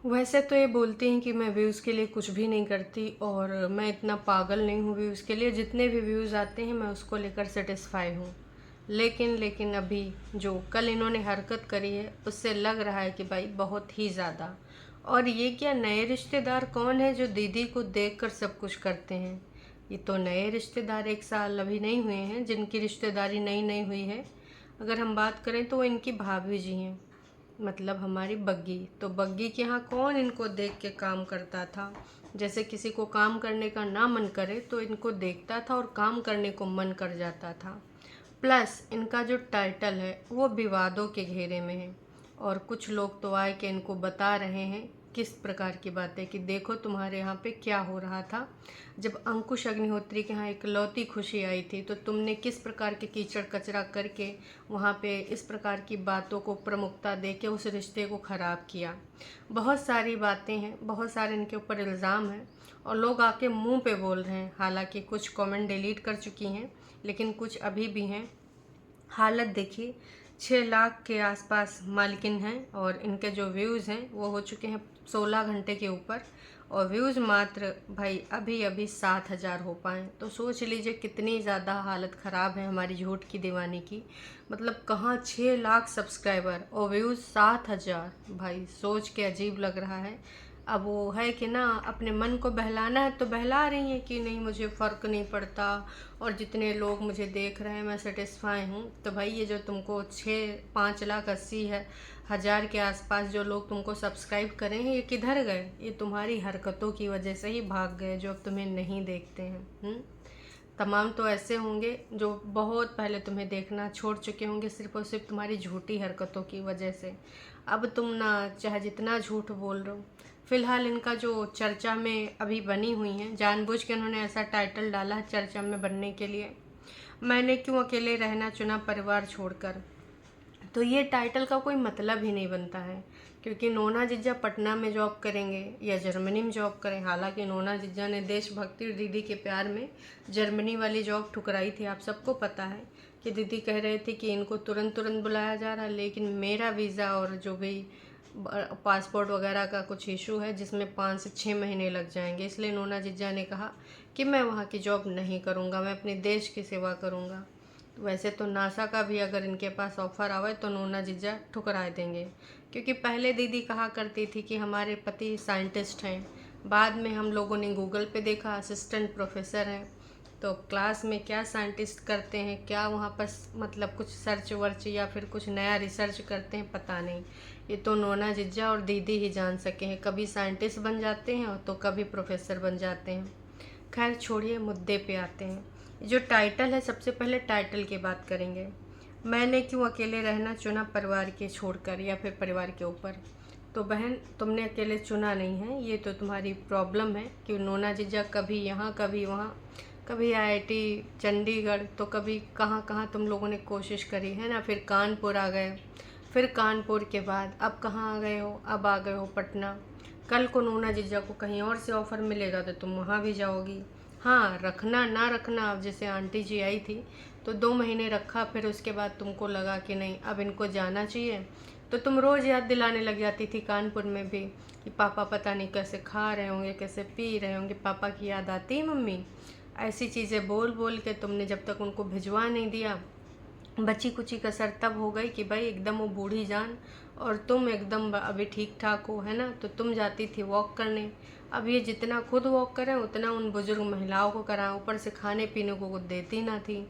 वैसे तो ये बोलती हैं कि मैं व्यूज़ के लिए कुछ भी नहीं करती और मैं इतना पागल नहीं हूँ व्यूज़ के लिए। जितने भी व्यूज़ आते हैं मैं उसको लेकर सेटिस्फाई हूँ। लेकिन अभी जो कल इन्होंने हरकत करी है उससे लग रहा है कि भाई बहुत ही ज़्यादा। और ये क्या नए रिश्तेदार कौन है जो दीदी को देखकर सब कुछ करते हैं? ये तो नए रिश्तेदार 1 साल अभी नहीं हुए हैं जिनकी रिश्तेदारी नई नई हुई है। अगर हम बात करें तो वो इनकी भाभी जी हैं, मतलब हमारी बग्गी। तो बग्गी के यहाँ कौन इनको देख के काम करता था? जैसे किसी को काम करने का ना मन करे तो इनको देखता था और काम करने को मन कर जाता था। प्लस इनका जो टाइटल है वो विवादों के घेरे में है और कुछ लोग तो आए कि इनको बता रहे हैं किस प्रकार की बातें कि देखो तुम्हारे यहाँ पे क्या हो रहा था। जब अंकुश अग्निहोत्री के यहाँ इकलौती खुशी आई थी तो तुमने किस प्रकार के कीचड़ कचरा करके वहाँ पे इस प्रकार की बातों को प्रमुखता दे के उस रिश्ते को ख़राब किया। बहुत सारी बातें हैं, बहुत सारे इनके ऊपर इल्ज़ाम हैं और लोग आके मुंह पे बोल रहे हैं। हालांकि कुछ कमेंट डिलीट कर चुकी हैं लेकिन कुछ अभी भी हैं। हालत देखिए, 6 लाख के आसपास मालकिन हैं और इनके जो व्यूज़ हैं वो हो चुके हैं 16 घंटे के ऊपर। और व्यूज़ मात्र भाई अभी अभी 7 हज़ार हो पाए, तो सोच लीजिए कितनी ज़्यादा हालत ख़राब है हमारी झूठ की दीवानी की। मतलब कहाँ 6 लाख सब्सक्राइबर और व्यूज़ 7 हज़ार, भाई सोच के अजीब लग रहा है। अब वो है कि ना, अपने मन को बहलाना है तो बहला रही हैं कि नहीं मुझे फ़र्क नहीं पड़ता और जितने लोग मुझे देख रहे हैं मैं सेटिस्फाई हूँ। तो भाई ये जो तुमको 5,80,000 के आसपास जो लोग तुमको सब्सक्राइब करें हैं ये किधर गए? ये तुम्हारी हरकतों की वजह से ही भाग गए जो अब तुम्हें नहीं देखते हैं। तमाम तो ऐसे होंगे जो बहुत पहले तुम्हें देखना छोड़ चुके होंगे सिर्फ और सिर्फ तुम्हारी झूठी हरकतों की वजह से। अब तुम ना चाहे जितना झूठ बोल रहे हो, फिलहाल इनका जो चर्चा में अभी बनी हुई हैं, जानबूझ के उन्होंने ऐसा टाइटल डाला है चर्चा में बनने के लिए, मैंने क्यों अकेले रहना चुना परिवार छोड़कर। तो ये टाइटल का कोई मतलब ही नहीं बनता है, क्योंकि नोना जिज्जा पटना में जॉब करेंगे या जर्मनी में जॉब करें। हालांकि नोना जिज्जा ने देशभक्ति और दीदी के प्यार में जर्मनी वाली जॉब ठुकराई थी, आप सबको पता है कि दीदी कह रहे थे कि इनको तुरंत तुरंत बुलाया जा रहा है, लेकिन मेरा वीज़ा और जो भी पासपोर्ट वगैरह का कुछ इशू है जिसमें 5 से 6 महीने लग जाएंगे, इसलिए नोना जिज्जा ने कहा कि मैं वहाँ की जॉब नहीं करूँगा, मैं अपने देश की सेवा करूँगा। वैसे तो नासा का भी अगर इनके पास ऑफ़र आवे तो नोना जिज्जा ठुकरा देंगे, क्योंकि पहले दीदी कहा करती थी कि हमारे पति साइंटिस्ट हैं। बाद में हम लोगों ने गूगल पे देखा असिस्टेंट प्रोफेसर हैं। तो क्लास में क्या साइंटिस्ट करते हैं, क्या वहाँ पर मतलब कुछ सर्च वर्च या फिर कुछ नया रिसर्च करते हैं, पता नहीं। ये तो नोना जिज्जा और दीदी ही जान सके हैं, कभी साइंटिस्ट बन जाते हैं और तो कभी प्रोफेसर बन जाते हैं। खैर छोड़िए, मुद्दे पे आते हैं। जो टाइटल है, सबसे पहले टाइटल की बात करेंगे। मैंने क्यों अकेले रहना चुना परिवार के छोड़कर या फिर परिवार के ऊपर। तो बहन, तुमने अकेले चुना नहीं है, ये तो तुम्हारी प्रॉब्लम है कि नोना जीजा कभी यहाँ कभी वहाँ, कभी आईआईटी चंडीगढ़ तो कभी कहाँ कहाँ तुम लोगों ने कोशिश करी है ना। फिर कानपुर आ गए, फिर कानपुर के बाद अब कहाँ आ गए हो, अब आ गए हो पटना। कल को नोना जीजा को कहीं और से ऑफ़र मिलेगा तो तुम वहाँ भी जाओगी। हाँ, रखना ना रखना, अब जैसे आंटी जी आई थी तो 2 महीने रखा, फिर उसके बाद तुमको लगा कि नहीं अब इनको जाना चाहिए, तो तुम रोज़ याद दिलाने लग जाती थी कानपुर में भी कि पापा पता नहीं कैसे खा रहे होंगे, कैसे पी रहे होंगे, पापा की याद आती है मम्मी। ऐसी चीज़ें बोल बोल के तुमने जब तक उनको भिजवा नहीं दिया, बची कुची कसर तब हो गई कि भाई एकदम वो बूढ़ी जान और तुम एकदम अभी ठीक ठाक हो, है ना। तो तुम जाती थी वॉक करने। अब ये जितना खुद वॉक करें उतना उन बुजुर्ग महिलाओं को कराएं, ऊपर से खाने पीने को कुछ देती ना थी।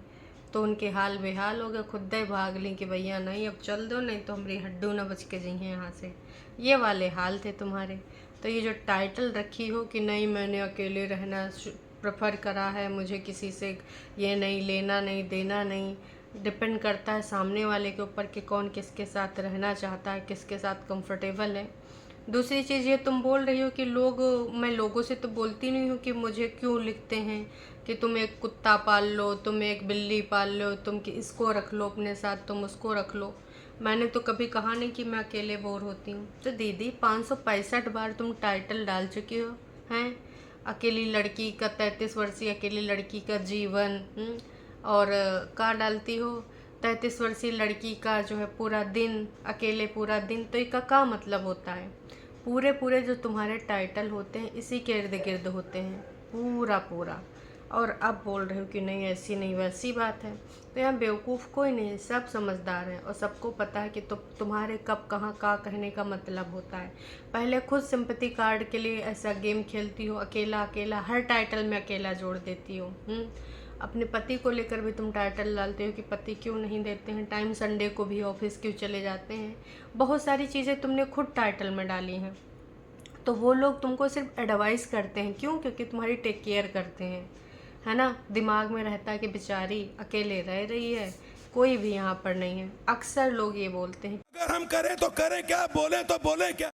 तो उनके हाल बेहाल हो गए, खुद ही भाग ली कि भैया नहीं अब चल दो, नहीं तो हमारी हड्डू ना बच के जाइए यहाँ से। ये वाले हाल थे तुम्हारे। तो ये जो टाइटल रखी हो कि नहीं मैंने अकेले रहना प्रेफर करा है, मुझे किसी से ये नहीं लेना नहीं देना नहीं, डिपेंड करता है सामने वाले के ऊपर कि कौन किसके साथ रहना चाहता है, किसके साथ कंफर्टेबल है। दूसरी चीज़ ये तुम बोल रही हो कि लोग, मैं लोगों से तो बोलती नहीं हूँ कि मुझे क्यों लिखते हैं कि तुम एक कुत्ता पाल लो, तुम एक बिल्ली पाल लो, तुम कि इसको रख लो अपने साथ, तुम उसको रख लो। मैंने तो कभी कहा नहीं कि मैं अकेले बोर होती हूँ। तो दीदी 565 बार तुम टाइटल डाल चुकी हो हैं, अकेली लड़की का 33 वर्षीय अकेली लड़की का जीवन। और का डालती हो 33 वर्षीय लड़की का जो है पूरा दिन, अकेले पूरा दिन। तो इसका क्या मतलब होता है? पूरे पूरे जो तुम्हारे टाइटल होते हैं इसी के इर्द गिर्द होते हैं, पूरा पूरा। और अब बोल रहे हो कि नहीं ऐसी नहीं वैसी बात है। तो यहाँ बेवकूफ़ कोई नहीं है, सब समझदार हैं और सबको पता है कि तुम्हारे कब कहाँ का कहने का मतलब होता है। पहले खुद सिंपैथी कार्ड के लिए ऐसा गेम खेलती हो, अकेला अकेला हर टाइटल में अकेला जोड़ देती हो। अपने पति को लेकर भी तुम टाइटल डालते हो कि पति क्यों नहीं देते हैं टाइम, संडे को भी ऑफिस क्यों चले जाते हैं। बहुत सारी चीज़ें तुमने खुद टाइटल में डाली हैं। तो वो लोग तुमको सिर्फ एडवाइस करते हैं, क्यों? क्योंकि तुम्हारी टेक केयर करते हैं, है ना। दिमाग में रहता है कि बेचारी अकेले रह रही है, कोई भी यहाँ पर नहीं है। अक्सर लोग ये बोलते हैं अगर हम करें तो करें क्या, बोले तो बोले क्या।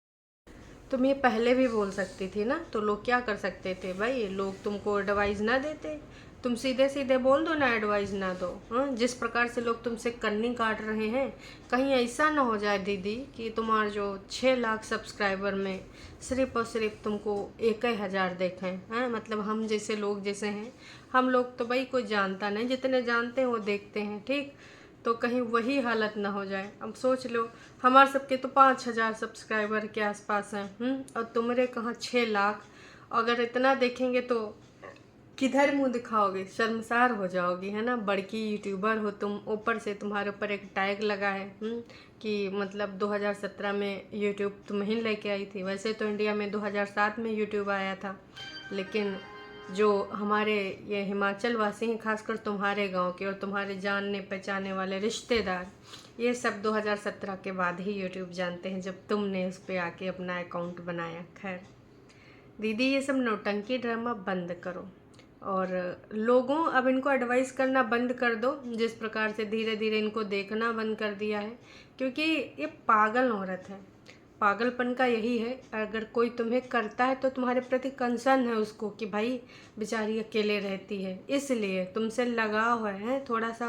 तुम ये पहले भी बोल सकती थी ना, तो लोग क्या कर सकते थे भाई? लोग तुमको एडवाइस ना देते, तुम सीधे सीधे बोल दो ना एडवाइस ना दो। हाँ, जिस प्रकार से लोग तुमसे कन्नी काट रहे हैं, कहीं ऐसा ना हो जाए दीदी कि तुम्हारे जो 6 लाख सब्सक्राइबर में सिर्फ और सिर्फ तुमको 1,000 देखें। हैं, मतलब हम जैसे लोग जैसे हैं, हम लोग तो भाई कोई जानता नहीं, जितने जानते हैं वो देखते हैं, ठीक। तो कहीं वही हालत ना हो जाए। अब सोच लो, हमारे सबके तो 5,000 सब्सक्राइबर के आसपास हैं, और तुम्हारे कहाँ 6 लाख। अगर इतना देखेंगे तो किधर मुंह दिखाओगे? शर्मसार हो जाओगी, है ना। बड़की यूट्यूबर हो तुम, ऊपर से तुम्हारे ऊपर एक टैग लगा है कि मतलब 2017 में यूट्यूब तुम ही लेके आई थी। वैसे तो इंडिया में 2007 में यूट्यूब आया था, लेकिन जो हमारे ये हिमाचल वासी हैं, खासकर तुम्हारे गांव के और तुम्हारे जानने पहचाने वाले रिश्तेदार, ये सब 2017 के बाद ही यूट्यूब जानते हैं, जब तुमने उस पर आके अपना अकाउंट बनाया। खैर दीदी, ये सब नौटंकी ड्रामा बंद करो और लोगों अब इनको एडवाइस करना बंद कर दो, जिस प्रकार से धीरे धीरे इनको देखना बंद कर दिया है, क्योंकि ये पागल औरत है। पागलपन का यही है, अगर कोई तुम्हें करता है तो तुम्हारे प्रति कंसर्न है उसको कि भाई बेचारी अकेले रहती है, इसलिए तुमसे लगाव है, थोड़ा सा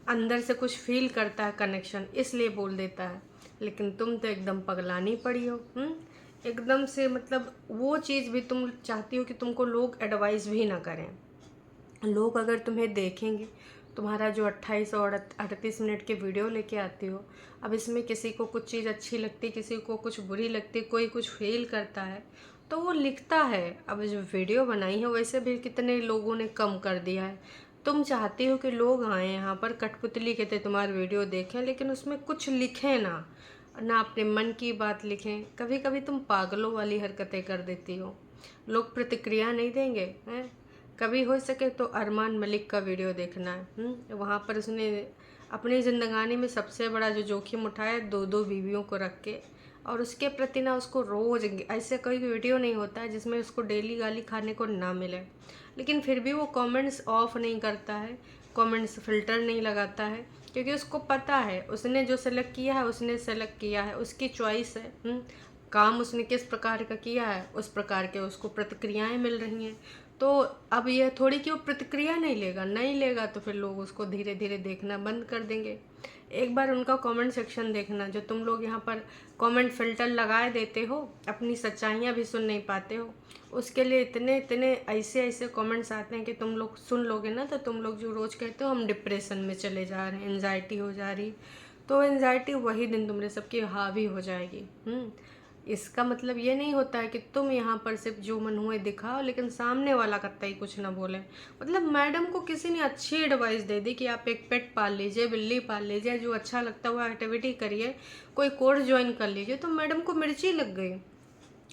अंदर से कुछ फील करता है कनेक्शन, इसलिए बोल देता है। लेकिन तुम तो एकदम पगलानी पड़ी हो, एकदम से। मतलब वो चीज़ भी तुम चाहती हो कि तुमको लोग एडवाइस भी ना करें। लोग अगर तुम्हें देखेंगे, तुम्हारा जो 28 और 38 मिनट के वीडियो लेके आती हो, अब इसमें किसी को कुछ चीज़ अच्छी लगती, किसी को कुछ बुरी लगती, कोई कुछ फील करता है तो वो लिखता है। अब जो वीडियो बनाई है वैसे भी कितने लोगों ने कम कर दिया है। तुम चाहती हो कि लोग आए यहाँ पर कठपुतली कहते तुम्हारी वीडियो देखें, लेकिन उसमें कुछ लिखें ना, ना अपने मन की बात लिखें। कभी कभी तुम पागलों वाली हरकतें कर देती हो। लोग प्रतिक्रिया नहीं देंगे, हैं? कभी हो सके तो अरमान मलिक का वीडियो देखना है। वहाँ पर उसने अपनी ज़िंदगानी में सबसे बड़ा जो जोखिम उठाया, 2 बीवियों को रख के, और उसके प्रति ना उसको रोज़, ऐसे कोई वीडियो नहीं होता है जिसमें उसको डेली गाली खाने को ना मिले, लेकिन फिर भी वो कमेंट्स ऑफ नहीं करता है, कमेंट्स फिल्टर नहीं लगाता है, क्योंकि उसको पता है उसने जो सेलेक्ट किया है, उसने सेलेक्ट किया है, उसकी चॉइस है। काम उसने किस प्रकार का किया है, उस प्रकार के उसको प्रतिक्रियाएं मिल रही हैं। तो अब यह थोड़ी कि वो प्रतिक्रिया नहीं लेगा तो फिर लोग उसको धीरे धीरे देखना बंद कर देंगे। एक बार उनका कमेंट सेक्शन देखना, जो तुम लोग यहाँ पर कमेंट फिल्टर लगाए देते हो, अपनी सच्चाइयाँ भी सुन नहीं पाते हो, उसके लिए इतने इतने ऐसे ऐसे कमेंट्स आते हैं कि तुम लोग सुन लोगे ना तो तुम लोग जो रोज़ कहते हो हम डिप्रेशन में चले जा रहे हैं, एंजाइटी हो जा रही, तो एंजाइटी वही दिन तुमरे सबकी हावी हो जाएगी। इसका मतलब ये नहीं होता है कि तुम यहाँ पर सिर्फ जो मन हुए दिखाओ, लेकिन सामने वाला कतई कुछ ना बोले। मतलब मैडम को किसी ने अच्छी एडवाइस दे दी कि आप एक पेट पाल लीजिए, बिल्ली पाल लीजिए, जो अच्छा लगता है वो एक्टिविटी करिए, कोई कोर्स ज्वाइन कर लीजिए, तो मैडम को मिर्ची लग गई।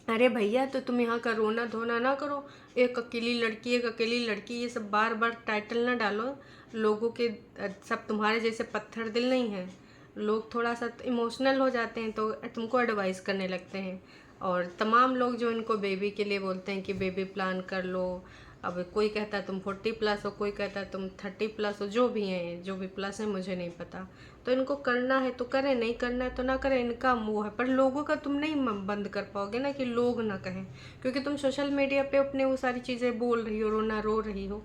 अरे भैया, तो तुम यहाँ का रोना धोना ना करो, एक अकेली लड़की, ये सब बार बार टाइटल ना डालो। लोगों के सब तुम्हारे जैसे पत्थर दिल नहीं है। लोग थोड़ा सा इमोशनल हो जाते हैं तो तुमको एडवाइस करने लगते हैं। और तमाम लोग जो इनको बेबी के लिए बोलते हैं कि बेबी प्लान कर लो, अब कोई कहता है तुम 40 प्लस हो, कोई कहता है तुम 30 प्लस हो, जो भी हैं, जो भी प्लस है मुझे नहीं पता। तो इनको करना है तो करें, नहीं करना है तो ना करें, इनका मुँह है। पर लोगों का तुम नहीं बंद कर पाओगे ना कि लोग ना कहें, क्योंकि तुम सोशल मीडिया पे अपने वो सारी चीज़ें बोल रही हो, रोना रो रही हो।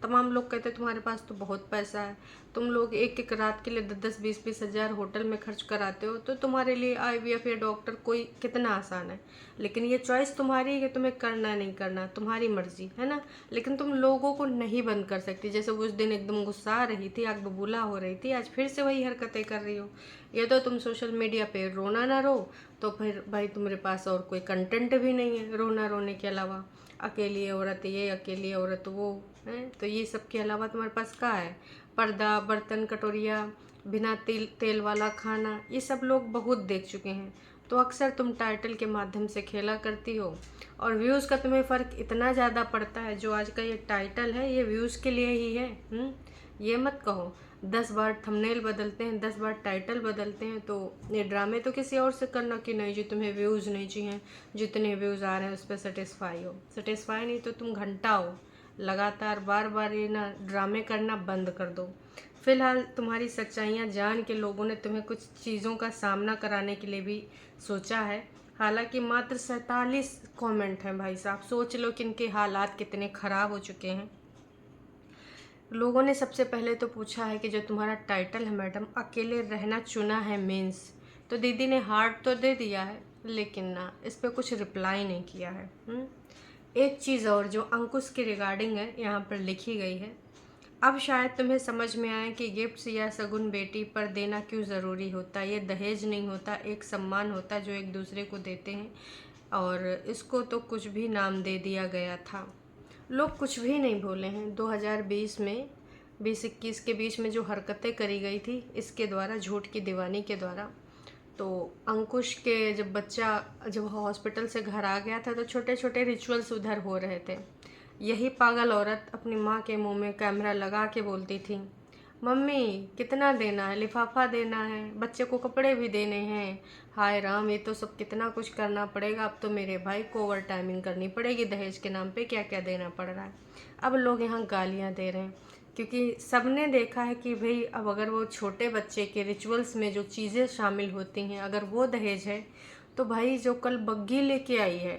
तमाम लोग कहते हैं तुम्हारे पास तो बहुत पैसा है, तुम लोग एक एक रात के लिए 10-10, 20-20 हज़ार होटल में खर्च कराते हो, तो तुम्हारे लिए IVF या डॉक्टर कोई कितना आसान है। लेकिन ये चॉइस तुम्हारी है कि तुम्हें करना नहीं करना, तुम्हारी मर्जी है ना। लेकिन तुम लोगों को नहीं बंद कर सकती। जैसे उस दिन एकदम गुस्सा आ रही थी, आग बबूला हो रही थी, आज फिर से वही हरकतें कर रही हो। ये तो तुम सोशल मीडिया पे रोना ना रो, तो फिर भाई तुम्हारे पास और कोई कंटेंट भी नहीं है रोना रोने के अलावा। अकेली औरत ये, अकेली औरत वो है, तो ये सब के अलावा तुम्हारे पास क्या है? पर्दा, बर्तन, कटोरिया, बिना तेल वाला खाना, ये सब लोग बहुत देख चुके हैं। तो अक्सर तुम टाइटल के माध्यम से खेला करती हो और व्यूज़ का तुम्हें फ़र्क इतना ज़्यादा पड़ता है। जो आज का ये टाइटल है ये व्यूज़ के लिए ही है। ये मत कहो 10 बार थंबनेल बदलते हैं, 10 बार टाइटल बदलते हैं, तो ये ड्रामे तो किसी और से करना कि नहीं जी तुम्हें व्यूज़ नहीं चाहिए, जितने व्यूज़ आ रहे हैं उस पर सेटिस्फाई हो। सेटिस्फाई नहीं तो तुम घंटा हो लगातार बार बार ये ना ड्रामे करना बंद कर दो। फिलहाल तुम्हारी सच्चाइयाँ जान के लोगों ने तुम्हें कुछ चीज़ों का सामना कराने के लिए भी सोचा है। हालांकि मात्र 47 कमेंट हैं भाई साहब, सोच लो कि इनके हालात कितने ख़राब हो चुके हैं। लोगों ने सबसे पहले तो पूछा है कि जो तुम्हारा टाइटल है मैडम, अकेले रहना चुना है मीन्स, तो दीदी ने हार्ट तो दे दिया है लेकिन ना इस पर कुछ रिप्लाई नहीं किया है। एक चीज़ और जो अंकुश के रिगार्डिंग है यहाँ पर लिखी गई है, अब शायद तुम्हें समझ में आए कि गिफ्ट्स या सगुन बेटी पर देना क्यों ज़रूरी होता है। ये दहेज नहीं होता, एक सम्मान होता है जो एक दूसरे को देते हैं, और इसको तो कुछ भी नाम दे दिया गया था। लोग कुछ भी नहीं भूले हैं। 2020 में 20-21 के बीच में जो हरकतें करी गई थी इसके द्वारा, झूठ की दीवानी के द्वारा, तो अंकुश के जब हॉस्पिटल से घर आ गया था तो छोटे छोटे रिचुअल्स उधर हो रहे थे। यही पागल औरत अपनी माँ के मुंह में कैमरा लगा के बोलती थी, मम्मी कितना देना है, लिफाफा देना है, बच्चे को कपड़े भी देने हैं। हाय राम, ये तो सब कितना कुछ करना पड़ेगा, अब तो मेरे भाई को ओवर टाइमिंग करनी पड़ेगी, दहेज के नाम पे क्या क्या देना पड़ रहा है। अब लोग यहाँ गालियाँ दे रहे हैं क्योंकि सबने देखा है कि भाई अब अगर वो छोटे बच्चे के रिचुअल्स में जो चीज़ें शामिल होती हैं अगर वो दहेज है, तो भाई जो कल बग्गी लेके आई है,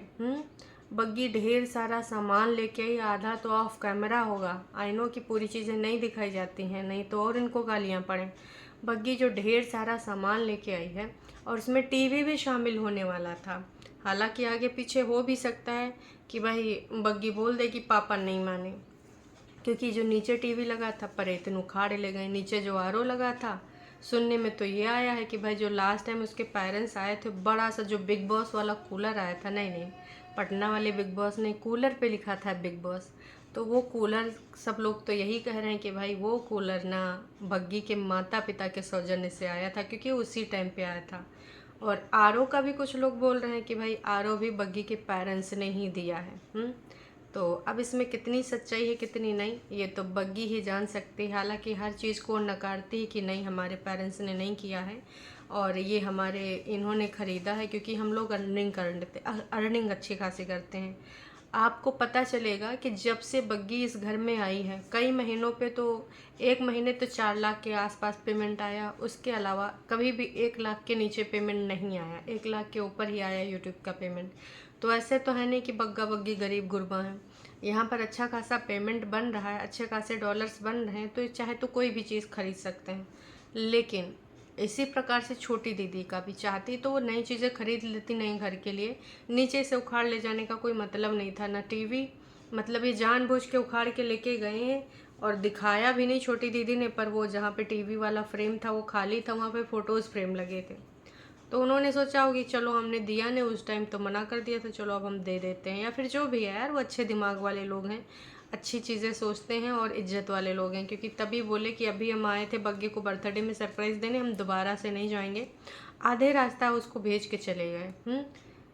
बग्गी ढेर सारा सामान लेके आई, आधा तो ऑफ कैमरा होगा। आई नो कि पूरी चीज़ें नहीं दिखाई जाती हैं, नहीं तो और इनको गालियाँ पड़ें। बग्गी जो ढेर सारा सामान लेके आई है और उसमें टीवी भी शामिल होने वाला था। हालांकि आगे पीछे हो भी सकता है कि भाई बग्गी बोल दे कि पापा नहीं माने, क्योंकि जो नीचे टीवी लगा था परे इतने उखाड़ ले गए, नीचे जो आरओ लगा था, सुनने में तो ये आया है कि भाई जो लास्ट टाइम उसके पेरेंट्स आए थे, बड़ा सा जो बिग बॉस वाला कूलर आया था, नहीं पटना वाले बिग बॉस ने कूलर पे लिखा था बिग बॉस, तो वो कूलर सब लोग तो यही कह रहे हैं कि भाई वो कूलर ना बग्गी के माता पिता के सौजन्य से आया था क्योंकि उसी टाइम पे आया था। और आरओ का भी कुछ लोग बोल रहे हैं कि भाई आरओ भी बग्गी के पेरेंट्स ने ही दिया है। तो अब इसमें कितनी सच्चाई है कितनी नहीं ये तो बग्गी ही जान सकती है। हालांकि हर चीज़ को नकारती है कि नहीं हमारे पेरेंट्स ने नहीं किया है और ये इन्होंने ख़रीदा है क्योंकि हम लोग अर्निंग अच्छी खासी करते हैं। आपको पता चलेगा कि जब से बग्गी इस घर में आई है कई महीनों पे तो 1 महीने तो 4 लाख के आसपास पेमेंट आया, उसके अलावा कभी भी 1 लाख के नीचे पेमेंट नहीं आया, 1 लाख के ऊपर ही आया यूट्यूब का पेमेंट। तो ऐसे तो है नहीं कि बग्गा बग्गी गरीब गुरबा है, यहाँ पर अच्छा खासा पेमेंट बन रहा है, अच्छे खासे डॉलर्स बन रहे हैं, तो चाहे तो कोई भी चीज़ खरीद सकते हैं। लेकिन इसी प्रकार से छोटी दीदी का भी चाहती तो वो नई चीज़ें खरीद लेती नई घर के लिए, नीचे से उखाड़ ले जाने का कोई मतलब नहीं था। ना टीवी, मतलब ये जानबूझ के उखाड़ के लेके गए हैं और दिखाया भी नहीं छोटी दीदी ने, पर वो जहाँ पे टीवी वाला फ्रेम था वो खाली था, वहाँ पे फ़ोटोज़ फ्रेम लगे थे, तो उन्होंने सोचा होगी चलो हमने दिया नहीं, उस टाइम तो मना कर दिया था, चलो अब हम दे देते हैं। या फिर जो भी है यार, वो अच्छे दिमाग वाले लोग हैं, अच्छी चीज़ें सोचते हैं और इज्जत वाले लोग हैं, क्योंकि तभी बोले कि अभी हम आए थे बग्गे को बर्थडे में सरप्राइज़ देने, हम दोबारा से नहीं जाएंगे, आधे रास्ता उसको भेज के चले गए।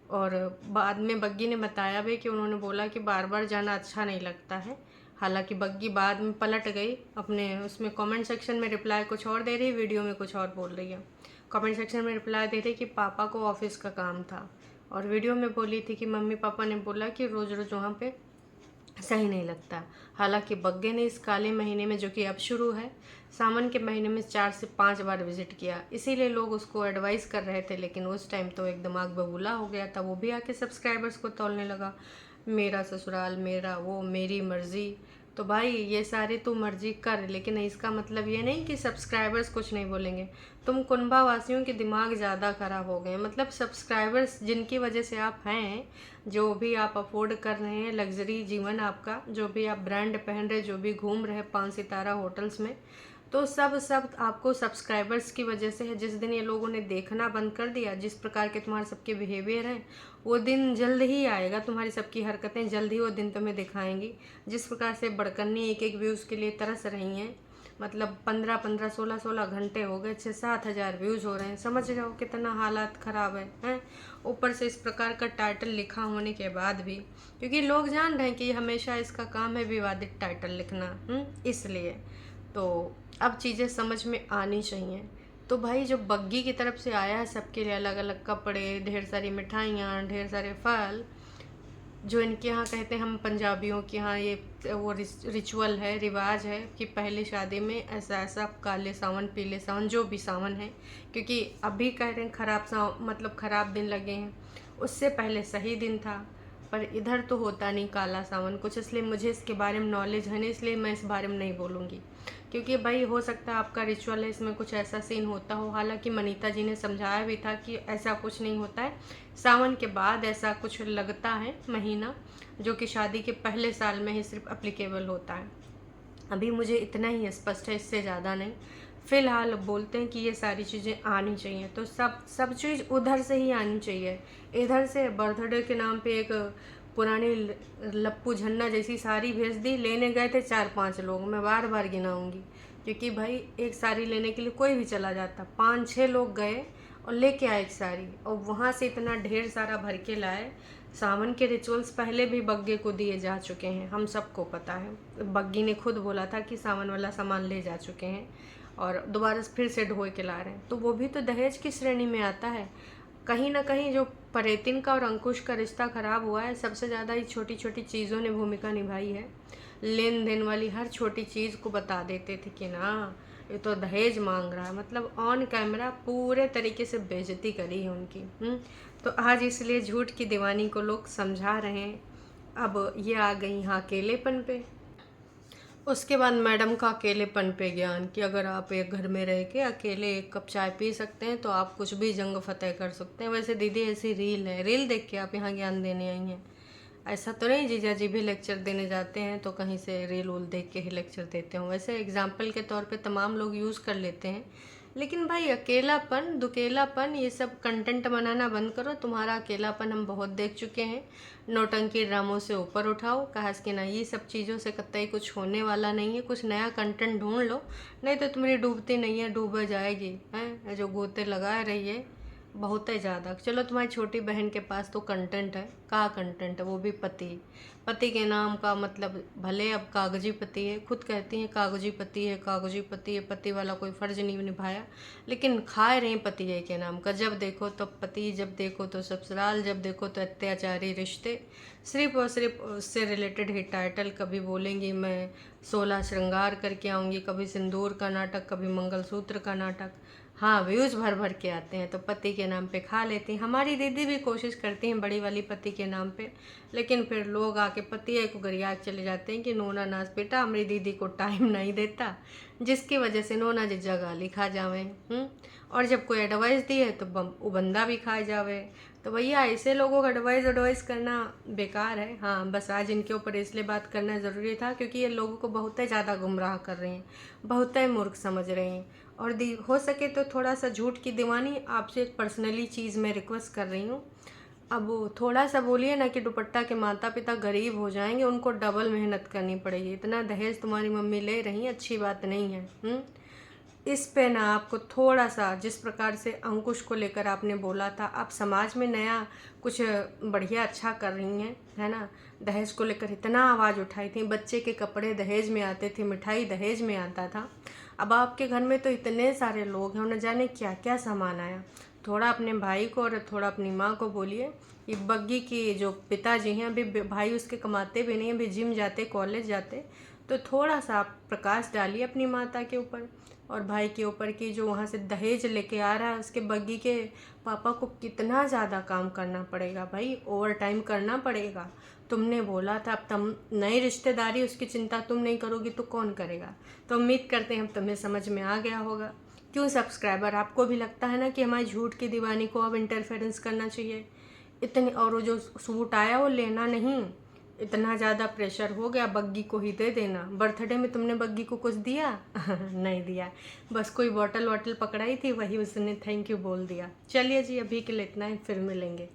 और बाद में बग्गी ने बताया भी कि उन्होंने बोला कि बार बार जाना अच्छा नहीं लगता है। हालांकि बग्गी बाद में पलट गई, अपने उसमें कमेंट सेक्शन में रिप्लाई कुछ और दे रही, वीडियो में कुछ और बोल रही है। कमेंट सेक्शन में रिप्लाई दे रही कि पापा को ऑफिस का काम था, और वीडियो में बोली थी कि मम्मी पापा ने बोला कि रोज़ रोज़ वहाँ पे सही नहीं लगता। हालांकि बग्गे ने इस काले महीने में, जो कि अब शुरू है, सावन के महीने में 4 से 5 बार विजिट किया, इसीलिए लोग उसको एडवाइस कर रहे थे। लेकिन उस टाइम तो एक दिमाग बबूला हो गया था, वो भी आके सब्सक्राइबर्स को तौलने लगा, मेरा ससुराल, मेरा वो, मेरी मर्जी। तो भाई ये सारी तू मर्जी कर, लेकिन इसका मतलब ये नहीं कि सब्सक्राइबर्स कुछ नहीं बोलेंगे। तुम कुनबा वासियों के दिमाग ज़्यादा ख़राब हो गए, मतलब सब्सक्राइबर्स जिनकी वजह से आप हैं, जो भी आप अफोर्ड कर रहे हैं, लग्जरी जीवन आपका, जो भी आप ब्रांड पहन रहे, जो भी घूम रहे 5 सितारा होटल्स में, तो सब आपको सब्सक्राइबर्स की वजह से है। जिस दिन ये लोगों ने देखना बंद कर दिया, जिस प्रकार के तुम्हारे सबके बिहेवियर हैं, वो दिन जल्द ही आएगा। तुम्हारी सबकी हरकतें जल्द ही वो दिन तुम्हें दिखाएंगी। जिस प्रकार से बड़कन्नी एक व्यूज़ के लिए तरस रही हैं, मतलब 15-15, 16-16 घंटे हो गए, 6-7 हज़ार व्यूज़ हो रहे हैं। समझ जाओ कितना हालात ख़राब है। ऊपर से इस प्रकार का टाइटल लिखा होने के बाद भी, क्योंकि लोग जान रहे हैं कि हमेशा इसका काम है विवादित टाइटल लिखना, इसलिए तो अब चीज़ें समझ में आनी चाहिए। तो भाई जो बग्गी की तरफ से आया है सबके लिए अलग अलग कपड़े, ढेर सारी मिठाइयाँ, ढेर सारे फल, जो इनके यहाँ कहते हैं हम पंजाबियों के यहाँ ये वो रिचुअल है, रिवाज है कि पहले शादी में ऐसा ऐसा काले सावन, पीले सावन, जो भी सावन है, क्योंकि अभी कह रहे हैं खराब सावन मतलब खराब दिन लगे हैं, उससे पहले सही दिन था। पर इधर तो होता नहीं काला सावन कुछ, इसलिए मुझे इसके बारे में नॉलेज है नहीं, इसलिए मैं इस बारे में नहीं बोलूँगी। क्योंकि भाई हो सकता है आपका रिचुअल है, इसमें कुछ ऐसा सीन होता हो। हालांकि मनीता जी ने समझाया भी था कि ऐसा कुछ नहीं होता है, सावन के बाद ऐसा कुछ लगता है महीना, जो कि शादी के पहले साल में ही सिर्फ अप्लीकेबल होता है। अभी मुझे इतना ही स्पष्ट है, इससे ज़्यादा नहीं। फ़िलहाल बोलते हैं कि ये सारी चीज़ें आनी चाहिए, तो सब चीज़ उधर से ही आनी चाहिए। इधर से बर्थडे के नाम पे एक पुरानी लप्पू झन्ना जैसी साड़ी भेज दी, लेने गए थे 4-5 लोग, मैं बार बार गिनाऊंगी, क्योंकि भाई एक साड़ी लेने के लिए कोई भी चला जाता। 5-6 लोग गए और लेके आए एक साड़ी, और वहाँ से इतना ढेर सारा भर के लाए। सावन के रिचुअल्स पहले भी बग्गे को दिए जा चुके हैं, हम सबको पता है। बग्गी ने खुद बोला था कि सावन वाला सामान ले जा चुके हैं और दोबारा फिर से ढोए के ला रहे हैं, तो वो भी तो दहेज की श्रेणी में आता है। कहीं ना कहीं जो परेतिन का और अंकुश का रिश्ता खराब हुआ है, सबसे ज़्यादा ही छोटी छोटी चीज़ों ने भूमिका निभाई है। लेन देन वाली हर छोटी चीज़ को बता देते थे कि ना ये तो दहेज मांग रहा है, मतलब ऑन कैमरा पूरे तरीके से बेइज्जती करी है उनकी। तो आज इसलिए झूठ की दीवानी को लोग समझा रहे हैं। अब ये आ गई यहाँ अकेलेपन पे। उसके बाद मैडम का अकेलेपन पे ज्ञान कि अगर आप एक घर में रह के अकेले एक कप चाय पी सकते हैं तो आप कुछ भी जंग फतेह कर सकते हैं। वैसे दीदी ऐसी रील है, रील देख के आप यहाँ ज्ञान देने आई हैं, ऐसा तो नहीं जीजा जी भी लेक्चर देने जाते हैं तो कहीं से रील वूल देख के ही लेक्चर देते हो। वैसे एग्जाम्पल के तौर पे तमाम लोग यूज़ कर लेते हैं, लेकिन भाई अकेलापन दुकेलापन ये सब कंटेंट बनाना बंद करो। तुम्हारा अकेलापन हम बहुत देख चुके हैं। नौटंकी ड्रामों से ऊपर उठाओ, कहा कि ना ये सब चीज़ों से कतई कुछ होने वाला नहीं है। कुछ नया कंटेंट ढूंढ लो, नहीं तो तुम्हारी डूबती नहीं है डूब जाएगी। हैं जो गोते लगा रही है बहुत ही ज़्यादा। चलो तुम्हारी छोटी बहन के पास तो कंटेंट है, का कंटेंट है, वो भी पति, पति के नाम का मतलब भले अब कागजी पति है, खुद कहती हैं कागजी पति है, कागजी पति है, पति वाला कोई फ़र्ज नहीं निभाया, लेकिन खाए रहे पति है के नाम का। जब देखो तो पति, जब देखो तो ससुराल, जब देखो तो अत्याचारी रिश्ते, सिर्फ और सिर्फ उससे रिलेटेड ही टाइटल। कभी बोलेंगी मैं 16 श्रृंगार करके आऊँगी, कभी सिंदूर का नाटक, कभी मंगलसूत्र का नाटक। हाँ व्यूज़ भर भर के आते हैं तो पति के नाम पे खा लेती हैं। हमारी दीदी भी कोशिश करती हैं बड़ी वाली पति के नाम पे, लेकिन फिर लोग आके पति को गरिया चले जाते हैं कि नोना नाच बेटा हमारी दीदी को टाइम नहीं देता, जिसकी वजह से नोना जी जगह लिखा जावे। और जब कोई एडवाइस दी है तो वो बंदा भी खा जावे। तो भैया ऐसे लोगों का एडवाइस करना बेकार है। हाँ बस आज इनके ऊपर इसलिए बात करना ज़रूरी था क्योंकि ये लोगों को बहुत ही ज़्यादा गुमराह कर रहे हैं, बहुत ही मूर्ख समझ रहे हैं। और हो सके तो थोड़ा सा झूठ की दीवानी आपसे एक पर्सनली चीज़ मैं रिक्वेस्ट कर रही हूँ, अब थोड़ा सा बोलिए ना कि दुपट्टा के माता पिता गरीब हो जाएंगे, उनको डबल मेहनत करनी पड़ेगी। इतना दहेज तुम्हारी मम्मी ले रही है, अच्छी बात नहीं है। इस पे ना आपको थोड़ा सा, जिस प्रकार से अंकुश को लेकर आपने बोला था, आप समाज में नया कुछ बढ़िया अच्छा कर रही हैं, है ना। दहेज को लेकर इतना आवाज़ उठाई थी, बच्चे के कपड़े दहेज में आते थे, मिठाई दहेज में आता था। अब आपके घर में तो इतने सारे लोग हैं, न जाने क्या क्या सामान आया। थोड़ा अपने भाई को और थोड़ा अपनी माँ को बोलिए कि बग्गी की जो पिताजी हैं, अभी भाई उसके कमाते भी नहीं, अभी जिम जाते, कॉलेज जाते, तो थोड़ा सा आप प्रकाश डालिए अपनी माता के ऊपर और भाई के ऊपर कि जो वहाँ से दहेज लेके आ रहा है उसके बग्गी के पापा को कितना ज़्यादा काम करना पड़ेगा भाई, ओवर टाइम करना पड़ेगा। तुमने बोला था अब तुम नई रिश्तेदारी उसकी चिंता तुम नहीं करोगी तो कौन करेगा। तो उम्मीद करते हैं तुम्हें समझ में आ गया होगा। क्यों सब्सक्राइबर, आपको भी लगता है ना कि हमारी झूठ की दीवानी को अब इंटरफेरेंस करना चाहिए इतनी, और वो जो सूट आया वो लेना नहीं, इतना ज़्यादा प्रेशर हो गया, बग्गी को ही दे देना। बर्थडे में तुमने बग्गी को कुछ दिया? नहीं दिया, बस कोई बॉटल वॉटल पकड़ाई थी, वही उसने थैंक यू बोल दिया। चलिए जी, अभी के लिए इतना ही, फिर मिलेंगे।